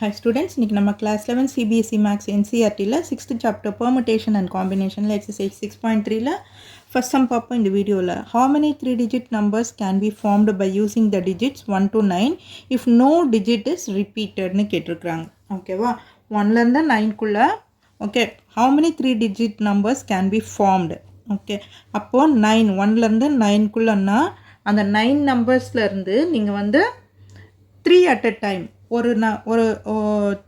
Hi students, இன்னைக்கு நம்ம class 11 CBSE Maths NCERTல 6th chapter permutation and combination exercise 6.3ல first sum பார்ப்போம் இந்த வீடியோல. How many 3-digit numbers can be formed by using the digits 1 to 9 if no digit is repeated னு கேட்டிருக்காங்க. ஓகேவா? 1ல இருந்து 9 குள்ள okay how many 3-digit numbers can be formed? Okay அப்போ 9 1ல இருந்து 9 குள்ளன்னா அந்த 9 நம்பர்ஸ்ல இருந்து நீங்க வந்து 3 at a time ஒரு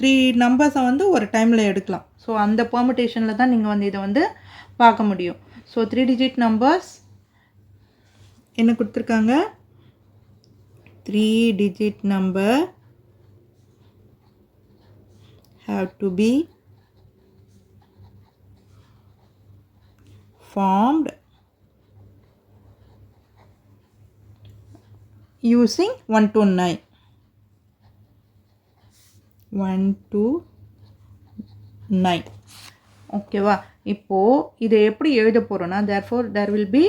3 நம்பர்ஸை வந்து ஒரு டைமில் எடுக்கலாம். ஸோ அந்த பெர்முடேஷனில் தான் நீங்கள் வந்து இதை வந்து பார்க்க முடியும். ஸோ 3 டிஜிட் நம்பர்ஸ் என்ன கொடுத்துருக்காங்க, 3 digit number have to be formed using 1 to 9. 1 to 9 ஓகேவா. இப்போது இதை எப்படி எழுத போகிறோன்னா therefore there will be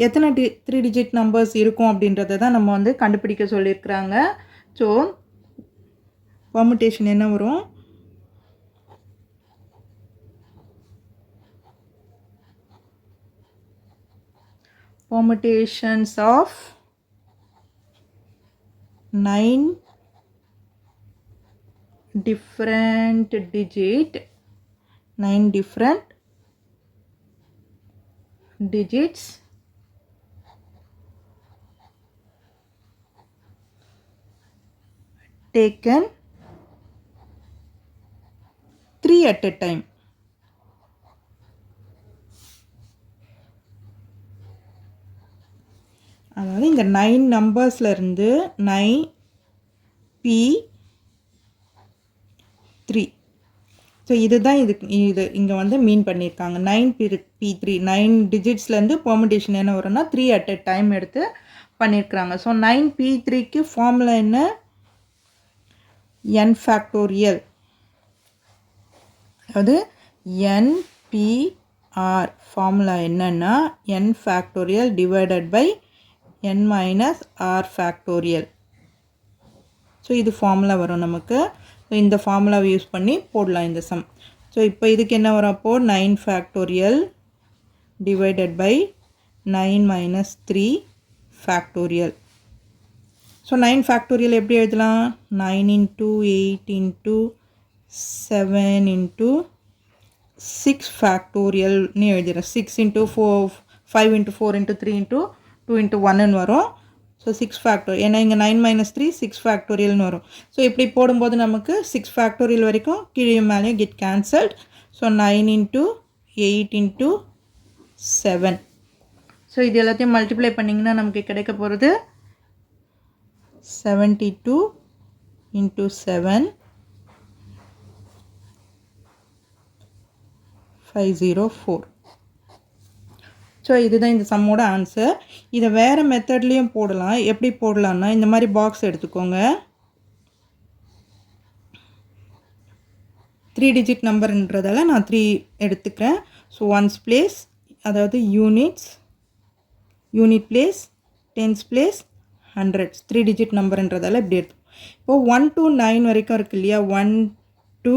எத்தனை 3 digit numbers இருக்கும் அப்படின்றத தான் நம்ம வந்து கண்டுபிடிக்க சொல்லியிருக்கிறாங்க. ஸோ பெர்முடேஷன் என்ன வரும், permutations of 9 different digit 9 different digits taken 3 at a time. அதாவது இந்த 9 நம்பர்ஸ்ல இருந்து 9p3 ஸோ இதுதான் இது இங்கே வந்து மீன் பண்ணியிருக்காங்க. 9p3 9 டிஜிட்ஸ்லேருந்து பெர்முடேஷன் என்ன வரும்னா 3 at a டைம் எடுத்து பண்ணியிருக்கிறாங்க. ஸோ 9p3க்கு ஃபார்முலா என்ன, n ஃபேக்டோரியல், அதாவது npr ஃபார்முலா என்னன்னா n factorial divided by n minus R factorial. So இது ஃபார்முலா வரும் நமக்கு. ஸோ இந்த ஃபார்முலாவை யூஸ் பண்ணி போடலாம் இந்த சம். ஸோ இப்போ இதுக்கு என்ன வரும், அப்போது 9 factorial divided by 9 minus 3 factorial. So 9 factorial எப்படி எழுதலாம், 9 into 8 into 7 into 6 ஃபேக்டோரியல்னு எழுதிடுறேன். 6 into 4 5 into 4 into 3 into 2 into 1ன்னு வரும். ஸோ 6 ஃபேக்டோரியல், ஏன்னா இங்கே 9 minus 3 6 ஃபேக்டோரியல்னு வரும். ஸோ இப்படி போடும்போது நமக்கு 6 ஃபேக்டோரியல் வரைக்கும் கீழே மேலேயும் get cancelled. So 9 into 8 into 7. So இது எல்லாத்தையும் மல்டிப்ளை பண்ணிங்கன்னா நமக்கு கிடைக்க போகிறது 72 into 7 504. ஸோ இதுதான் இந்த சம்மோட ஆன்சர். இதை வேறு மெத்தட்லேயும் போடலாம். எப்படி போடலான்னா இந்த மாதிரி பாக்ஸ் எடுத்துக்கோங்க. 3 digit நம்பர்ன்றதால நான் 3 எடுத்துக்கிறேன். ஸோ ஒன்ஸ் பிளேஸ், அதாவது unit place, tense place, hundreds. 3 digit நம்பர்ன்றதால இப்படி எடுத்து. இப்போது 1 to 9 வரைக்கும் இருக்குது இல்லையா, 1 to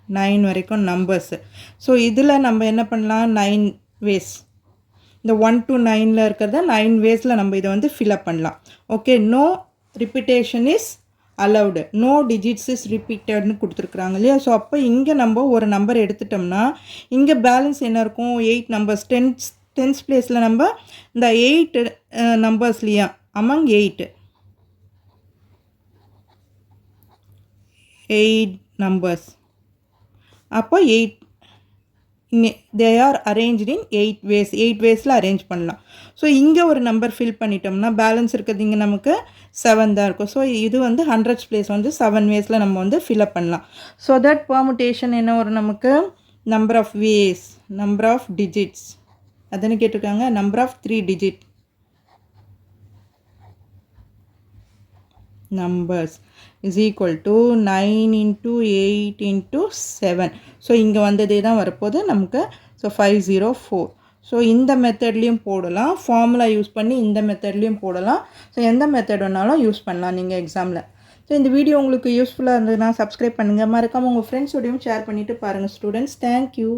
9 வரைக்கும் நம்பர்ஸு. ஸோ இதில் நம்ம என்ன பண்ணலாம், 9 ways, இந்த 1 to 9ல் இருக்கிறத 9 waysல நம்ம இதை வந்து ஃபில்அப் பண்ணலாம். Okay, no repetition is allowed, no digits is ரிப்பீட்டட்னு கொடுத்துருக்குறாங்க இல்லையா. ஸோ அப்போ இங்கே நம்ம ஒரு நம்பர் எடுத்துட்டோம்னா இங்கே பேலன்ஸ் என்ன இருக்கும், 8 numbers. டென்ஸ் பிளேஸில் நம்ம இந்த 8 நம்பர்ஸ்லையா அமங் 8 numbers, அப்போ 8 they are arranged in 8 ways. 8 waysல arrange பண்ணலாம். ஸோ இங்கே ஒரு நம்பர் ஃபில் பண்ணிட்டோம்னா பேலன்ஸ் இருக்கிறது இங்கே நமக்கு 7 தான் இருக்கும். ஸோ இது வந்து 100s பிளேஸ் வந்து 7 waysல நம்ம வந்து ஃபில்அப் பண்ணலாம். ஸோ தட் பெர்முடேஷன் என்ன வரும் நமக்கு, number of ways, number of digits, அதுன்னு கேட்டிருக்காங்க. Number of 3 digit numbers is equal to 9 into 8 into 7. So இங்கே வந்ததே தான் வரப்போது நமக்கு. ஸோ 504. ஸோ இந்த மெத்தட்லேயும் போடலாம், ஃபார்முலா யூஸ் பண்ணி இந்த மெத்தட்லேயும் போடலாம். ஸோ எந்த மெத்தட் வேணாலும் யூஸ் பண்ணலாம் நீங்கள் எக்ஸாமில். ஸோ இந்த வீடியோ உங்களுக்கு யூஸ்ஃபுல்லாக இருந்ததுன்னா சப்ஸ்கிரைப் பண்ணுங்கள். மறக்காமல் உங்கள் ஃப்ரெண்ட்ஸோடையும் ஷேர் பண்ணிவிட்டு பாருங்கள் ஸ்டூடெண்ட்ஸ். தேங்க்யூ.